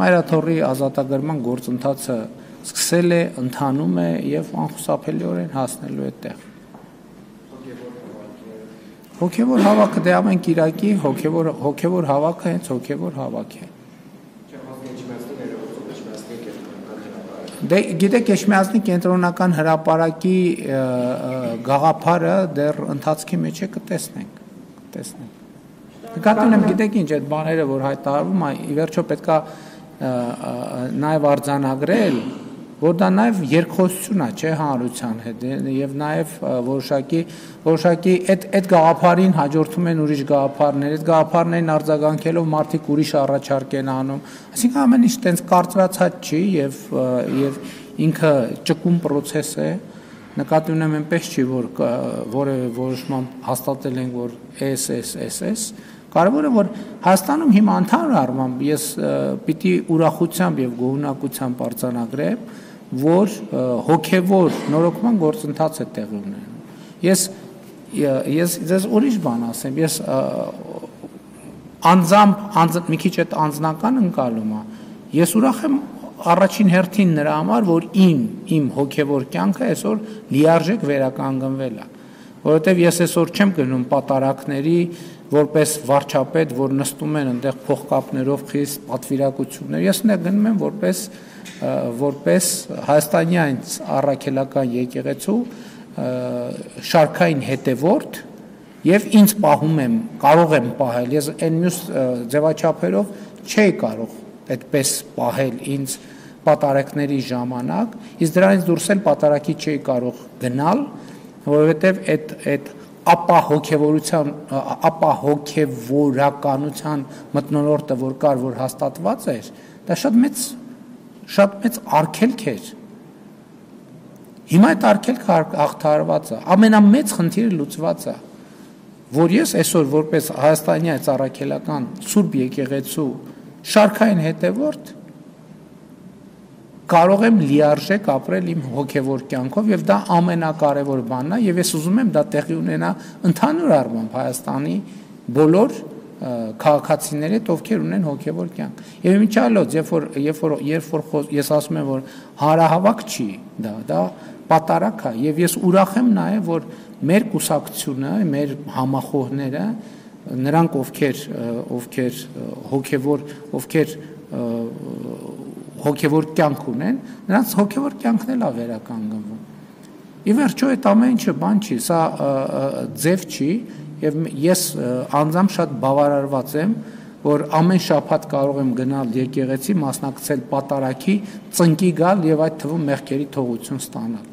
Մայրաթոռի ազատագրման գործընթացը սկսել է, ընթանում է եւ անխուսափելիորեն հասնելու է տեղ։ Հոգևոր հավաքը դե ամեն կիրակի հոգևոր հավաքը հենց հոգևոր հավաք է։ Դե գիտեք, Էջմիածնի կենտրոնական հրապարակի գաղափարը դեռ ընթացքի մեջ է, կտեսնենք։ Նկատի ունեմ, գիտեք ինչ, այդ բաները, որ հայտարարվում է, ի վերջո պետքա նաև արձանագրել, որ դա նաև երկխոսություն է, չէ, հանրության հետ, եւ նաև որոշակի այդ գաղափարին հաջորդում են ուրիշ գաղափարներ, այդ գաղափարներին արձագանքելով մարդիկ ուրիշ առաջարկ են անում, այսինքն ամեն ինչ տենց կարծրացած չի եւ ինքը ճկուն process է, նկատի ունեմ այնպես չի, որ որևէ որոշմամբ հաստատել ենք, որ SS, կարևորը որ Հայաստանում հիմա ընդհանուր առմամբ ես պիտի ուրախությամբ եւ գոհունակությամբ արձանագրեմ, որ հոգևոր նորոգման գործընթաց է տեղի ունենում։ Ես ուրիշ բան ասեմ, ես անձամբ մի քիչ այդ անձնական ընկալումը, ես ուրախ եմ առաջին հերթին նրա համար, որ իմ հոգևոր կյանքը այսօր լիարժեք վերականգնվել է, որովհետեւ ես այսօր չեմ գնում պատարակների որպես վարչապետ, որ նստում են այնտեղ փողկապներով խիստ պատվիրակություններ, ես նա գնում եմ որպես հայաստանյան առաքելական եկեղեցու շարքային հետևորդ եւ ինձ պահում եմ, կարող եմ պահել, ես այն մյուս ձևաչափերով չէի կարող այդպես պահել ինձ պատարակների ժամանակ, իսկ դրանից դուրս էլ պատարակի չէի կարող գնալ, որովհետեւ այդ ապա հոգևորականության մթնոլորտը, որ կար, որ հաստատված էր, դա շատ մեծ արգելք էր։ Հիմա այդ արգելքը հաղթահարված է, ամենամեծ խնդիրը լուծված է, որ ես այսօր որպես հայաստանյա առաքելական Սուրբ եկեղեցու շարքային հետևորդ կարող եմ լիարժեք ապրել իմ հոգևոր կյանքով եւ դա ամենակարևոր բանն է եւ ես ուզում եմ դա տեղի ունենա ընդհանուր առմամբ Հայաստանի բոլոր քաղաքացիների հետ, ովքեր ունեն հոգևոր կյանք։ Եվ իմիջիալոց, երբ որ ես ասում եմ, որ հանրահավաք չի, դա պատարակ է եւ ես ուրախ եմ նաեւ, որ մեր կուսակցությունը, մեր համախոհները, նրանք ովքեր հոգևոր կյանք ունեն, նրանց հոգևոր կյանքն էլ է վերականգնվում։ Ի վերջո այդ ամեն ինչը բան չի, սա ձև չի եւ ես անձամբ շատ բավարարված եմ, որ ամեն շաբաթ կարող եմ գնալ եկեղեցի, մասնակցել պատարակի, ծնկի գալ եւ այդ թվում մեղքերի թողություն ստանալ։